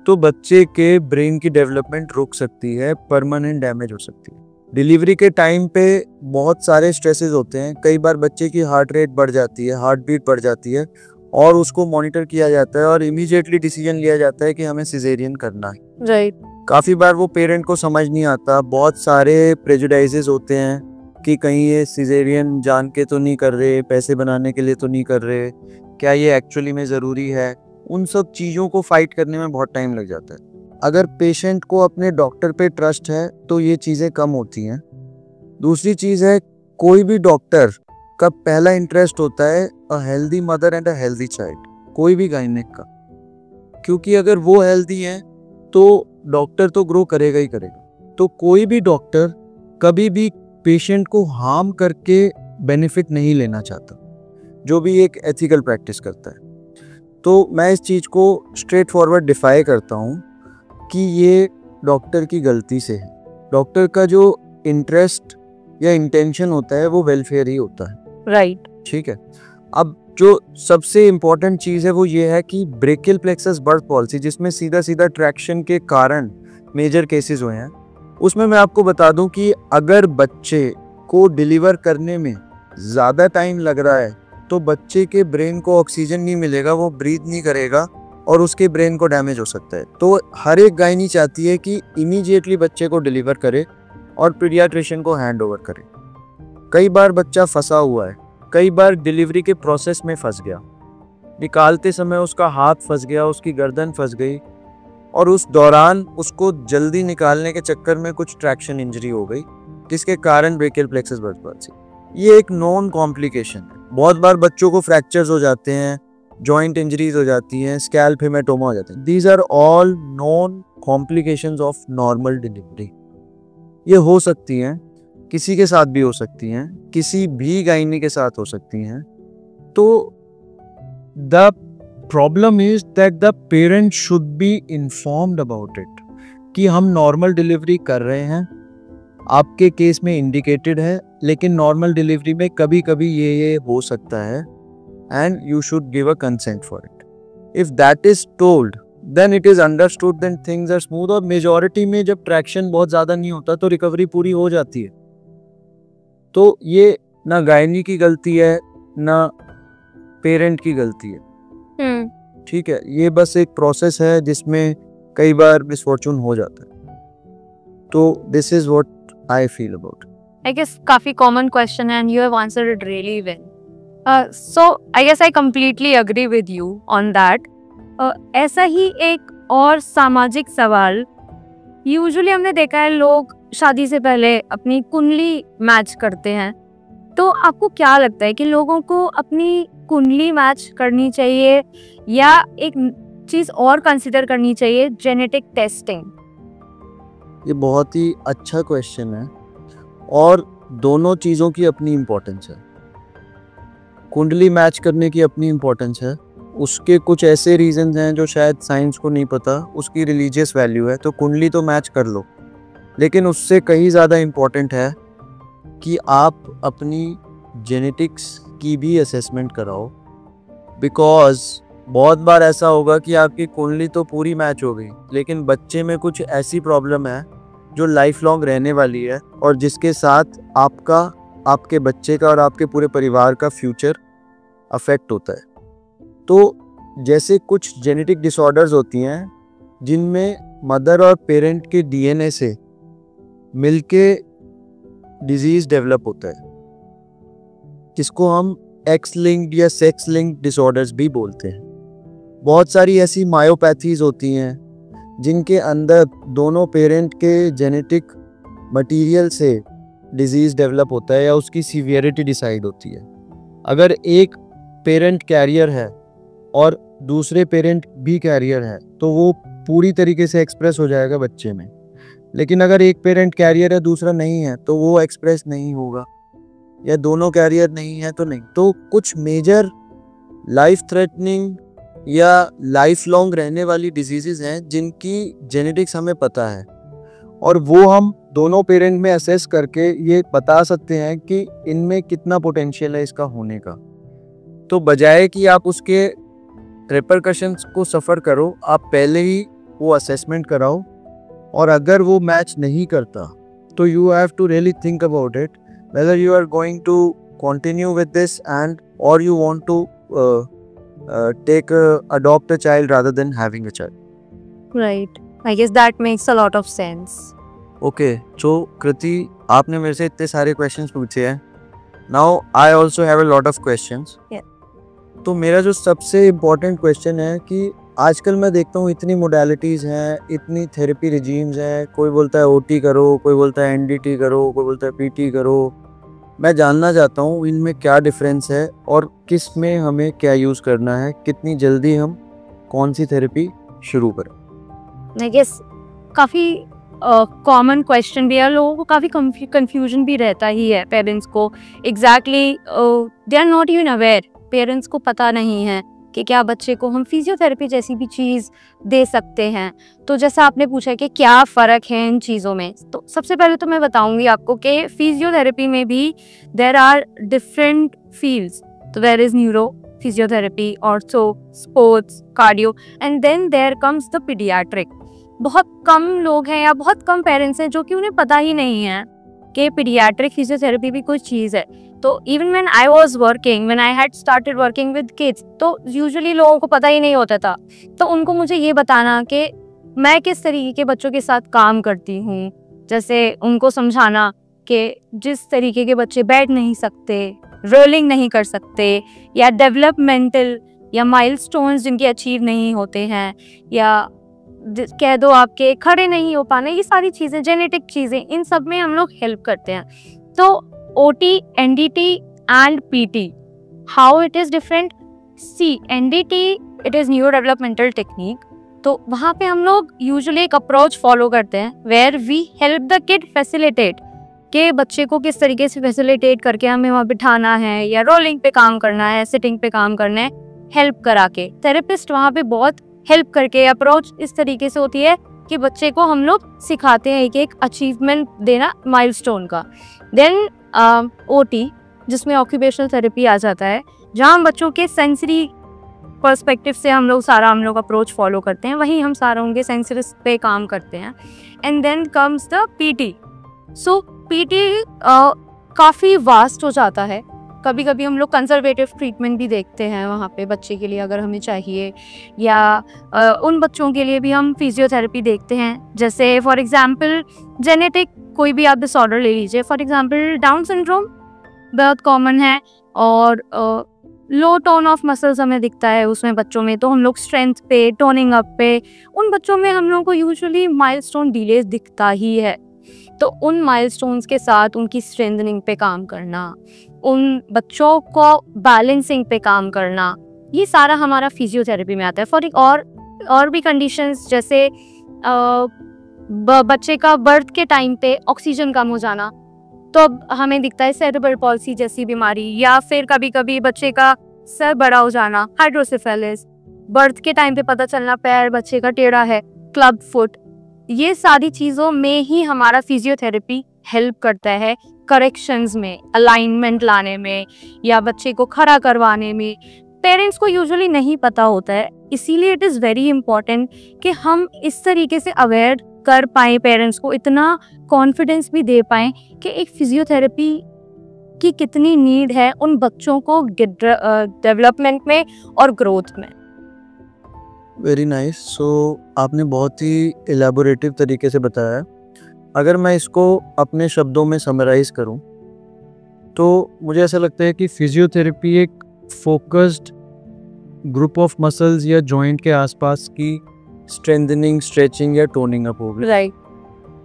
तो बच्चे के ब्रेन की डेवलपमेंट रुक सकती है, परमानेंट डैमेज हो सकती है। डिलीवरी के टाइम पे बहुत सारे स्ट्रेसेस होते हैं। कई बार बच्चे की हार्ट रेट बढ़ जाती है, हार्ट बीट बढ़ जाती है, और उसको मॉनिटर किया जाता है और इमीडिएटली डिसीजन लिया जाता है कि हमें सिजेरियन करना है। राइट। काफ़ी बार वो पेरेंट को समझ नहीं आता, बहुत सारे प्रेजुडाइजेस होते हैं कि कहीं ये सिजेरियन जान के तो नहीं कर रहे, पैसे बनाने के लिए तो नहीं कर रहे, क्या ये एक्चुअली में ज़रूरी है। उन सब चीज़ों को फाइट करने में बहुत टाइम लग जाता है। अगर पेशेंट को अपने डॉक्टर पे ट्रस्ट है तो ये चीज़ें कम होती हैं। दूसरी चीज़ है, कोई भी डॉक्टर का पहला इंटरेस्ट होता है a healthy mother and a healthy child, कोई भी गायनेक का, क्योंकि अगर वो हेल्दी हैं तो डॉक्टर तो ग्रो करेगा ही करेगा। तो कोई भी डॉक्टर कभी भी पेशेंट को हार्म करके बेनिफिट नहीं लेना चाहता, जो भी एक एथिकल प्रैक्टिस करता है। तो मैं इस चीज़ को स्ट्रेट फॉरवर्ड डिफाई करता हूँ कि ये डॉक्टर की गलती से है। डॉक्टर का जो इंटरेस्ट या इंटेंशन होता है वो वेलफेयर ही होता है। राइट। ठीक है, अब जो सबसे इम्पॉर्टेंट चीज़ है वो ये है कि ब्रेकियल प्लेक्सस बर्थ पॉलिसी, जिसमें सीधा सीधा ट्रैक्शन के कारण मेजर केसेस हुए हैं, उसमें मैं आपको बता दूं कि अगर बच्चे को डिलीवर करने में ज़्यादा टाइम लग रहा है तो बच्चे के ब्रेन को ऑक्सीजन नहीं मिलेगा, वो ब्रीथ नहीं करेगा और उसके ब्रेन को डैमेज हो सकता है। तो हर एक गायनी चाहती है कि इमीडिएटली बच्चे को डिलीवर करे और पीडियाट्रिशियन को हैंड ओवर करें। कई बार बच्चा फंसा हुआ है, कई बार डिलीवरी के प्रोसेस में फंस गया, निकालते समय उसका हाथ फंस गया, उसकी गर्दन फंस गई और उस दौरान उसको जल्दी निकालने के चक्कर में कुछ ट्रैक्शन इंजरी हो गई जिसके कारण ब्रेकियल प्लेक्सस बर्स्ट पल्सी। ये एक नॉन कॉम्प्लिकेशन है। बहुत बार बच्चों को फ्रैक्चर्स हो जाते हैं, जॉइंट इंजरीज हो जाती हैं, स्कैल्प हेमाटोमा हो जाते हैं। These are all known complications of normal delivery. ये हो सकती हैं, किसी के साथ भी हो सकती हैं, किसी भी गायनी के साथ हो सकती हैं। तो the problem is that the parent should be informed about it कि हम नॉर्मल डिलीवरी कर रहे हैं, आपके केस में इंडिकेटेड है, लेकिन नॉर्मल डिलीवरी में कभी कभी ये हो सकता है and you should give a consent for it. If that is told then it is understood, then things are smooth. और मेजॉरिटी में जब ट्रैक्शन बहुत ज़्यादा नहीं होता तो रिकवरी पूरी हो जाती है। तो ये ना गायनी की गलती है ना पेरेंट की गलती है, ठीक है। ये बस एक प्रोसेस है जिसमें कई बार मिसफॉर्चून हो जाता है। तो this is what I feel about. I guess काफी common question and you have answered it really well. So I guess I completely agree with you on that. ऐसा ही एक और सामाजिक सवाल, यूजुअली हमने देखा है लोग शादी से पहले अपनी कुंडली मैच करते हैं। तो आपको क्या लगता है कि लोगों को अपनी कुंडली मैच करनी चाहिए या एक चीज़ और कंसिडर करनी चाहिए, जेनेटिक टेस्टिंग? ये बहुत ही अच्छा क्वेश्चन है और दोनों चीज़ों की अपनी इम्पोर्टेंस है। कुंडली मैच करने की अपनी इम्पोर्टेंस है, उसके कुछ ऐसे रीजंस हैं जो शायद साइंस को नहीं पता, उसकी रिलीजियस वैल्यू है। तो कुंडली तो मैच कर लो, लेकिन उससे कहीं ज़्यादा इम्पोर्टेंट है कि आप अपनी जेनेटिक्स की भी असेसमेंट कराओ। बिकॉज बहुत बार ऐसा होगा कि आपकी कुंडली तो पूरी मैच हो गई, लेकिन बच्चे में कुछ ऐसी प्रॉब्लम है जो लाइफ लॉन्ग रहने वाली है और जिसके साथ आपका, आपके बच्चे का और आपके पूरे परिवार का फ्यूचर अफेक्ट होता है। तो जैसे कुछ जेनेटिक डिसऑर्डर्स होती हैं जिनमें मदर और पेरेंट के डीएनए से मिलके डिजीज़ डेवलप होता है, जिसको हम एक्स लिंक्ड या सेक्स लिंक्ड डिसऑर्डर्स भी बोलते हैं। बहुत सारी ऐसी मायोपैथीज होती हैं जिनके अंदर दोनों पेरेंट के जेनेटिक मटेरियल से डिजीज़ डेवलप होता है या उसकी सीवियरिटी डिसाइड होती है। अगर एक पेरेंट कैरियर है और दूसरे पेरेंट भी कैरियर है तो वो पूरी तरीके से एक्सप्रेस हो जाएगा बच्चे में। लेकिन अगर एक पेरेंट कैरियर है दूसरा नहीं है तो वो एक्सप्रेस नहीं होगा, या दोनों कैरियर नहीं है तो नहीं। तो कुछ मेजर लाइफ थ्रेटनिंग या लाइफ लॉन्ग रहने वाली डिजीज़ेज़ हैं जिनकी जेनेटिक्स हमें पता है और वो हम दोनों पेरेंट में असेस करके ये बता सकते हैं कि इनमें कितना पोटेंशियल है इसका होने का। तो बजाय कि आप उसके रिपरकशंस को सफ़र करो, आप पहले ही वो असेसमेंट कराओ। और अगर वो मैच नहीं करता तो you have to really think about it whether you are going to continue with this and or you want to adopt a child rather than having a child. Right. I guess that makes a lot of sense. Okay, so कृति, आपने मेरे से इतने सारे questions पूछे हैं. Now I also have a lot of questions. Yeah. तो मेरा जो सबसे important question है कि आजकल मैं देखता हूँ इतनी मोडालिटीज़ हैं, इतनी थेरेपी रिजीम्स हैं। कोई बोलता है ओटी करो, कोई बोलता है एनडीटी करो, कोई बोलता है पीटी करो। मैं जानना चाहता हूँ इनमें क्या डिफरेंस है और किस में हमें क्या यूज़ करना है, कितनी जल्दी हम कौन सी थेरेपी शुरू करें। आई गेस काफ़ी कॉमन क्वेश्चन भी है, लोगों को काफ़ी कंफ्यूजन भी रहता ही है पेरेंट्स को। Exactly they are not even aware, parents को पता नहीं है कि क्या बच्चे को हम फिजियोथेरेपी जैसी भी चीज़ दे सकते हैं। तो जैसा आपने पूछा कि क्या फ़र्क है इन चीज़ों में, तो सबसे पहले तो मैं बताऊंगी आपको कि फिजियोथेरेपी में भी देर आर डिफरेंट फील्ड्स। तो there is neuro physiotherapy, ortho, sports, cardio, and then there comes the paediatric. बहुत कम लोग हैं या बहुत कम पेरेंट्स हैं जो कि उन्हें पता ही नहीं है कि पीडियाट्रिक फिजियोथेरेपी भी कोई चीज़ है। तो even when I was working, when I had started working with kids, तो यूजुअली लोगों को पता ही नहीं होता था। तो उनको मुझे ये बताना कि मैं किस तरीके के बच्चों के साथ काम करती हूँ, जैसे उनको समझाना कि जिस तरीके के बच्चे बैठ नहीं सकते, रोलिंग नहीं कर सकते, या डेवलपमेंटल या माइलस्टोन्स जिनके अचीव नहीं होते हैं, या कह दो आपके खड़े नहीं हो पाना, ये सारी चीज़ें जेनेटिक चीज़ें, इन सब में हम लोग हेल्प करते हैं। तो OT, NDT and PT, how it is different? See NDT it is neuro developmental technique. तो वहाँ पे हम लोग यूजुअली एक अप्रोच फॉलो करते हैं where we help the kid facilitate, के बच्चे को किस तरीके से फैसिलिटेट करके हमें वहाँ बिठाना है, या रोलिंग पे काम करना है, सिटिंग पे काम करना है, हेल्प करा के। थेरेपिस्ट वहाँ पे बहुत हेल्प करके, अप्रोच इस तरीके से होती है कि बच्चे को हम लोग सिखाते हैं एक अचीवमेंट देना माइलस्टोन का। देन OT, जिसमें ऑक्यूपेशनल थेरेपी आ जाता है, जहाँ हम बच्चों के सेंसरी पर्सपेक्टिव से हम लोग अप्रोच फॉलो करते हैं, वहीं हम सारा उनके सेंसरीज पे काम करते हैं। And then comes the PT। सो PT काफ़ी वास्ट हो जाता है। कभी कभी हम लोग कंजर्वेटिव ट्रीटमेंट भी देखते हैं वहाँ पे बच्चे के लिए अगर हमें चाहिए, या उन बच्चों के लिए भी हम फिजियोथेरेपी देखते हैं। जैसे फॉर एग्जांपल जेनेटिक कोई भी आप डिसऑर्डर ले लीजिए, फॉर एग्जांपल डाउन सिंड्रोम बहुत कॉमन है, और लो टोन ऑफ मसल्स हमें दिखता है उसमें बच्चों में, तो हम लोग स्ट्रेंथ पे, टोनिंग अप पे, उन बच्चों में हम लोगों को यूजुअली माइलस्टोन डिलेज दिखता ही है। तो उन माइलस्टोन्स के साथ उनकी स्ट्रेंथनिंग पे काम करना, उन बच्चों को बैलेंसिंग पे काम करना, ये सारा हमारा फिजियोथेरेपी में आता है। फॉर और भी कंडीशंस, जैसे बच्चे का बर्थ के टाइम पे ऑक्सीजन कम हो जाना, तो अब हमें दिखता है सेरेब्रल पॉल्सी जैसी बीमारी, या फिर कभी कभी बच्चे का सर बड़ा हो जाना, हाइड्रोसेफेलिस, बर्थ के टाइम पे पता चलना पैर बच्चे का टेढ़ा है, क्लब फुट, ये सारी चीज़ों में ही हमारा फिजियोथेरेपी हेल्प करता है करेक्शंस में, अलाइनमेंट लाने में, या बच्चे को खड़ा करवाने में। पेरेंट्स को यूजुअली नहीं पता होता है, इसीलिए इट इज़ वेरी इंपॉर्टेंट कि हम इस तरीके से अवेयर कर पाएँ, पेरेंट्स को इतना कॉन्फिडेंस भी दे पाएँ कि एक फिजियोथेरेपी की कितनी नीड है उन बच्चों को डेवलपमेंट में और ग्रोथ में। Very nice. सो आपने बहुत ही एलैबोरेटिव तरीके से बताया। अगर मैं इसको अपने शब्दों में समराइज़ करूं, तो मुझे ऐसा लगता है कि फिजियोथेरेपी एक फोकस्ड ग्रुप ऑफ मसल्स या जॉइंट के आसपास की स्ट्रेंथनिंग, स्ट्रेचिंग या टोनिंग अप होगी। राइट।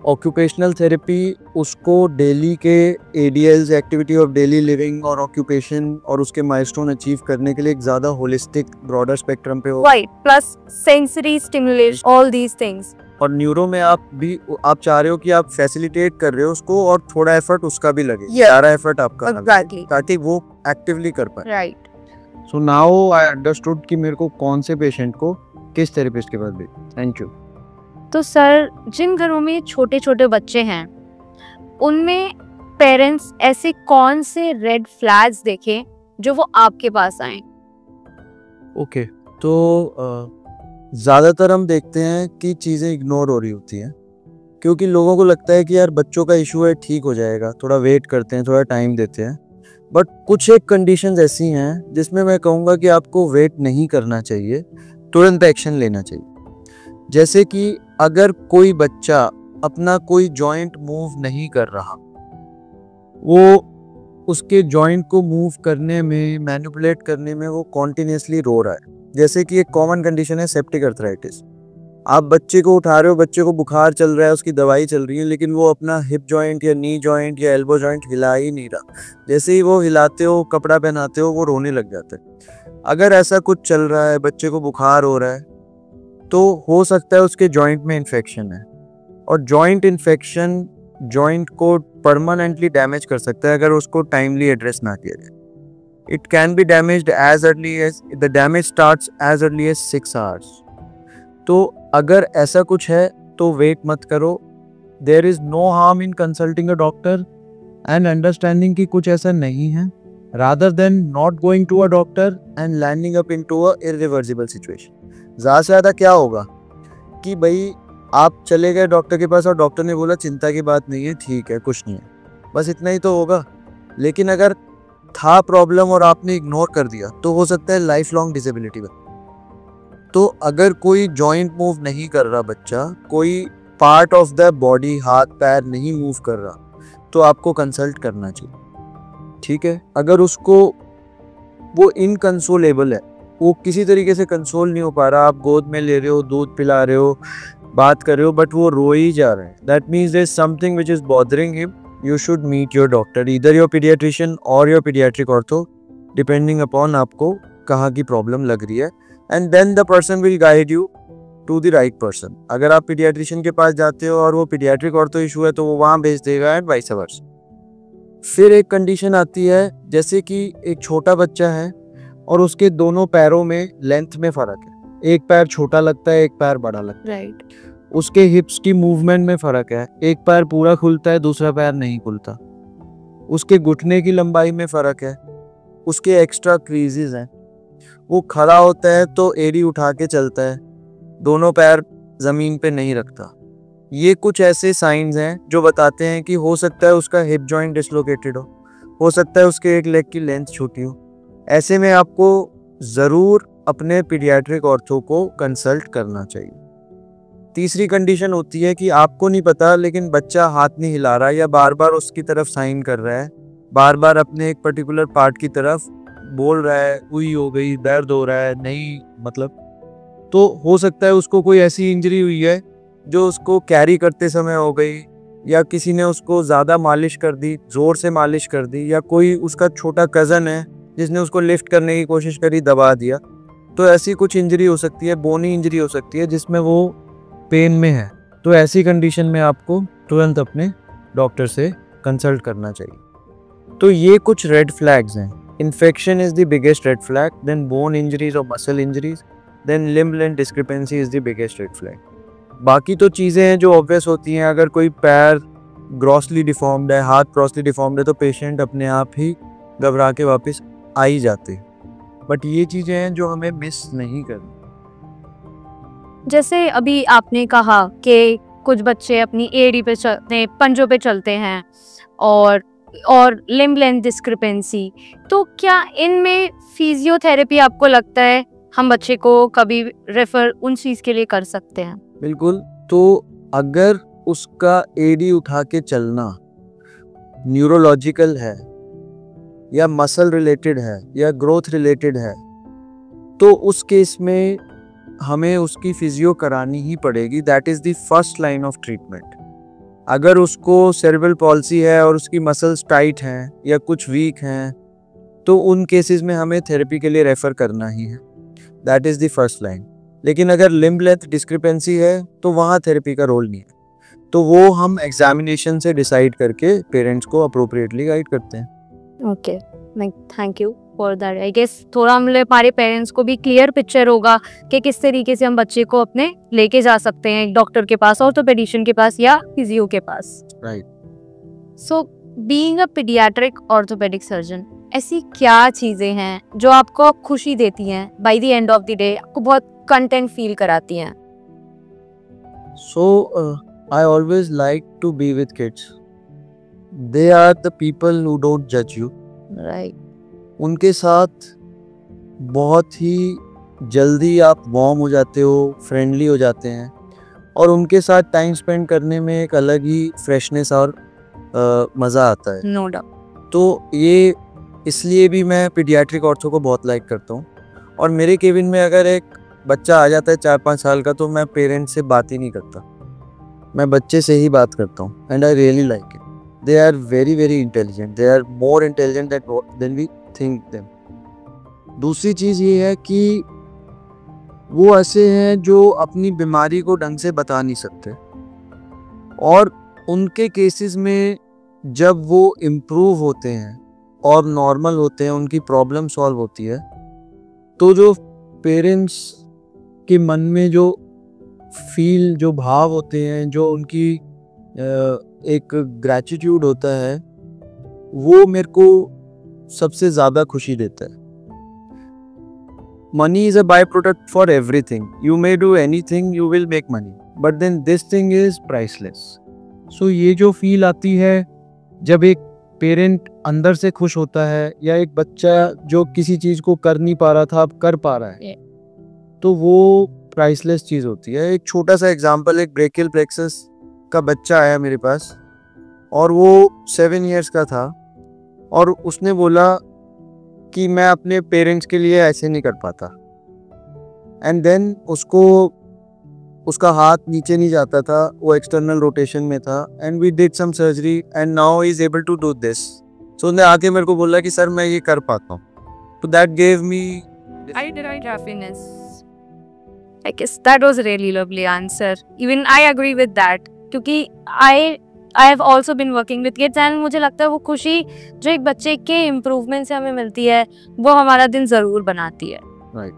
ऑक्यूपेशनल थेरेपी उसको डेली के ADLs, activity of daily living और ऑक्यूपेशन और उसके माइलस्टोन अचीव करने के लिए एक ज़्यादा होलिस्टिक ब्रॉडर स्पेक्ट्रम पे हो। Right, plus sensory stimulation, all these things. और न्यूरो में आप चाह रहे हो कि आप फैसिलिटेट कर रहे हो उसको, और थोड़ा एफर्ट उसका भी लगे, सारा एफर्ट आपका Exactly. ताकि वो एक्टिवली कर पाए। Right. So now I understood कि मेरे को कौन से पेशेंट को किस थेरेपिस्ट के पास भेजना। Thank you. तो सर, जिन घरों में छोटे छोटे बच्चे हैं उनमें पेरेंट्स ऐसे कौन से रेड फ्लैग्स देखें जो वो आपके पास आए? ओके, तो ज़्यादातर हम देखते हैं कि चीज़ें इग्नोर हो रही होती हैं, क्योंकि लोगों को लगता है कि यार बच्चों का इशू है, ठीक हो जाएगा, थोड़ा वेट करते हैं, थोड़ा टाइम देते हैं। बट कुछ एक कंडीशंस ऐसी हैं जिसमें मैं कहूँगा कि आपको वेट नहीं करना चाहिए, तुरंत एक्शन लेना चाहिए। जैसे कि अगर कोई बच्चा अपना कोई जॉइंट मूव नहीं कर रहा, वो उसके जॉइंट को मूव करने में, मैनिपुलेट करने में वो कॉन्टिन्यूसली रो रहा है, जैसे कि एक कॉमन कंडीशन है सेप्टिक अर्थराइटिस। आप बच्चे को उठा रहे हो, बच्चे को बुखार चल रहा है, उसकी दवाई चल रही है, लेकिन वो अपना हिप जॉइंट या नी जॉइंट या एल्बो जॉइंट हिला ही नहीं रहा। जैसे ही वो हिलाते हो, कपड़ा पहनाते हो, वो रोने लग जाता है। अगर ऐसा कुछ चल रहा है, बच्चे को बुखार हो रहा है, तो हो सकता है उसके जॉइंट में इन्फेक्शन है, और जॉइंट इन्फेक्शन जॉइंट को परमानेंटली डैमेज कर सकता है अगर उसको टाइमली एड्रेस ना किया जाए। It can be damaged as early as the damage starts as early as 6 hours. तो अगर ऐसा कुछ है तो वेट मत करो। There is no harm in consulting a doctor and understanding कि कुछ ऐसा नहीं है, rather than not going to a doctor and landing up into a irreversible situation. ज़्यादा से ज़्यादा क्या होगा कि भाई आप चले गए डॉक्टर के पास और डॉक्टर ने बोला चिंता की बात नहीं है, ठीक है, कुछ नहीं है, बस इतना ही तो होगा। लेकिन अगर था प्रॉब्लम और आपने इग्नोर कर दिया तो हो सकता है लाइफ लॉन्ग डिसेबिलिटी बने। तो अगर कोई जॉइंट मूव नहीं कर रहा बच्चा, कोई पार्ट ऑफ द बॉडी, हाथ पैर नहीं मूव कर रहा, तो आपको कंसल्ट करना चाहिए, ठीक है। अगर उसको वो इनकंसोलेबल है, वो किसी तरीके से कंसोल नहीं हो पा रहा, आप गोद में ले रहे हो, दूध पिला रहे हो, बात कर रहे हो, बट वो रो ही जा रहा है, that means there is something which is bothering him, you should meet your doctor, either your pediatrician or your pediatric ortho, depending upon आपको कहाँ की प्रॉब्लम लग रही है, and then the person will guide you to the right person. अगर आप pediatrician के पास जाते हो और वो pediatric ortho issue है तो वो वहाँ भेज देगा and vice versa. फिर एक कंडीशन आती है, जैसे कि एक छोटा बच्चा है और उसके दोनों पैरों में लेंथ में फ़र्क है, एक पैर छोटा लगता है, एक पैर बड़ा लगता है, राइट। उसके हिप्स की मूवमेंट में फ़र्क है, एक पैर पूरा खुलता है, दूसरा पैर नहीं खुलता, उसके घुटने की लंबाई में फ़र्क है, उसके एक्स्ट्रा क्रीजेस हैं, वो खड़ा होता है तो एड़ी उठा के चलता है, दोनों पैर ज़मीन पे नहीं रखता। ये कुछ ऐसे साइंस हैं जो बताते हैं कि हो सकता है उसका हिप जॉइंट डिसलोकेटेड हो सकता है उसके एक लेग की लेंथ छोटी हो। ऐसे में आपको ज़रूर अपने पीडियाट्रिक ऑर्थो को कंसल्ट करना चाहिए। तीसरी कंडीशन होती है कि आपको नहीं पता लेकिन बच्चा हाथ नहीं हिला रहा या बार बार उसकी तरफ साइन कर रहा है, बार बार अपने एक पर्टिकुलर पार्ट की तरफ बोल रहा है, हुई हो गई, दर्द हो रहा है, नहीं मतलब, तो हो सकता है उसको कोई ऐसी इंजरी हुई है जो उसको कैरी करते समय हो गई, या किसी ने उसको ज़्यादा मालिश कर दी, ज़ोर से मालिश कर दी, या कोई उसका छोटा कज़न है जिसने उसको लिफ्ट करने की कोशिश करी, दबा दिया। तो ऐसी कुछ इंजरी हो सकती है, बोनी इंजरी हो सकती है जिसमें वो पेन में है। तो ऐसी कंडीशन में आपको तुरंत अपने डॉक्टर से कंसल्ट करना चाहिए। तो ये कुछ रेड फ्लैग्स हैं। Infection is the biggest red flag, then bone injuries और muscle injuries, then limb length discrepancy is the biggest red flag. बाकी तो चीज़ें हैं जो ऑब्वियस होती हैं। अगर कोई पैर ग्रॉसली डिफॉर्म्ड है, हाथ ग्रॉसली डिफॉर्म्ड है, तो पेशेंट अपने आप ही घबरा के वापस आ ही जाते। बट ये चीज़ें हैं जो हमें मिस नहीं करनी। जैसे अभी आपने कहा कि कुछ बच्चे अपनी एड़ी पे चलते, पंजों पे चलते हैं, और लिम्ब लेंथ डिस्क्रिपेंसी, तो क्या इनमें फिजियोथेरेपी आपको लगता है हम बच्चे को कभी रेफर उन चीज़ के लिए कर सकते हैं? बिल्कुल। तो अगर उसका एड़ी उठा के चलना न्यूरोलॉजिकल है या मसल रिलेटेड है या ग्रोथ रिलेटेड है, तो उस केस में हमें उसकी फिजियो करानी ही पड़ेगी। That is the first line of treatment. अगर उसको सेरेब्रल पॉल्सी है और उसकी मसल्स टाइट हैं या कुछ वीक हैं, तो उन केसेस में हमें थेरेपी के लिए रेफ़र करना ही है। That is the first line. लेकिन अगर लिम्ब लेंथ डिस्क्रिपेंसी है तो वहाँ थेरेपी का रोल नहीं है, तो वो हम एग्जामिनेशन से डिसाइड करके पेरेंट्स को अप्रोप्रिएटली गाइड करते हैं। Okay, thank you for that. I guess थोड़ा हमारे पेरेंट्स को भी क्लियर पिक्चर होगा कि किस तरीके से हम बच्चे को अपने लेके जा सकते हैं एक डॉक्टर के पास, ऑर्थोपेडिशियन के पास या फिजियो के पास। Right. So being a paediatric orthopaedic surgeon, ऐसी क्या चीज़ें हैं जो आपको खुशी देती हैं, by the end of the day आपको बहुत कंटेंट फील कराती हैं? So I always like to be with kids. They are the people who don't judge you. Right. उनके साथ बहुत ही जल्दी आप वार्म हो जाते हो, फ्रेंडली हो जाते हैं, और उनके साथ टाइम स्पेंड करने में एक अलग ही फ्रेशनेस और मज़ा आता है। No doubt. तो ये इसलिए भी मैं पीडियाट्रिक ऑर्थो को बहुत लाइक करता हूँ। और मेरे केबिन में अगर एक बच्चा आ जाता है 4-5 साल का, तो मैं पेरेंट्स से बात ही नहीं करता, मैं बच्चे से ही बात करता हूँ। And I really like it. They are very very intelligent, they are more intelligent than we think them. दूसरी चीज़ ये है कि वो ऐसे हैं जो अपनी बीमारी को ढंग से बता नहीं सकते, और उनके केसेस में जब वो इम्प्रूव होते हैं और नॉर्मल होते हैं, उनकी प्रॉब्लम सॉल्व होती है, तो जो पेरेंट्स के मन में जो फील, जो भाव होते हैं, जो उनकी एक ग्रैटिट्यूड होता है, वो मेरे को सबसे ज़्यादा खुशी देता है। Money is a byproduct for everything. You may do anything, you will make money. But then this thing is priceless. So ये जो फील आती है जब एक पेरेंट अंदर से खुश होता है, या एक बच्चा जो किसी चीज़ को कर नहीं पा रहा था अब कर पा रहा है, तो वो प्राइसलेस चीज़ होती है। एक छोटा सा एग्जांपल, एक ब्रेकियल प्लेक्सस का बच्चा आया मेरे पास और वो 7 इयर्स का था और उसने बोला कि मैं अपने पेरेंट्स के लिए ऐसे नहीं कर पाता, एंड देन उसका हाथ नीचे नहीं जाता था, वो एक्सटर्नल रोटेशन में था, and we did some surgery and now he is able to do this. So उसने आके मेरे को बोला कि सर मैं ये कर पाता हूँ, तो that gave me happiness. I guess that was a really lovely answer. Even I agree with that. क्योंकि I have also been working with kids and मुझे लगता है वो खुशी जो एक बच्चे के इम्प्रूवमेंट से हमें मिलती है वो हमारा दिन ज़रूर बनाती है. Right.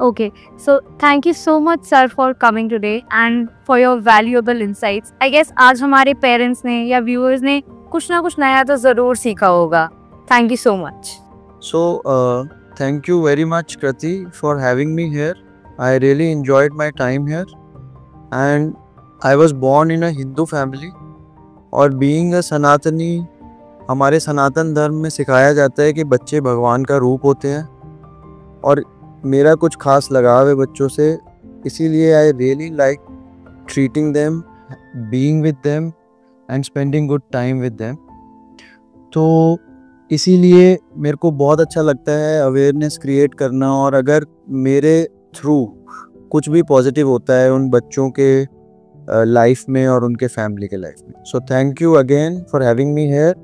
Okay, so thank you so much sir for coming today and for your valuable insights. I guess आज हमारे parents ने या viewers ने कुछ ना कुछ नया तो ज़रूर सीखा होगा. Thank you so much. So thank you very much Krati for having me here. I really enjoyed my time here and I was born in a Hindu family और being a Sanatani, हमारे सनातन धर्म में सिखाया जाता है कि बच्चे भगवान का रूप होते हैं और मेरा कुछ खास लगाव है बच्चों से, इसीलिए I really like treating them, being with them and spending good time with them. तो इसीलिए मेरे को बहुत अच्छा लगता है अवेयरनेस क्रिएट करना, और अगर मेरे थ्रू कुछ भी पॉजिटिव होता है उन बच्चों के लाइफ में और उनके फैमिली के लाइफ में। So thank you again for having me here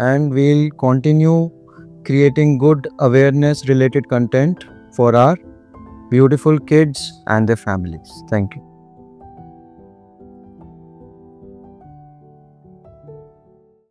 and we'll continue creating good awareness related content for our beautiful kids and their families. Thank you.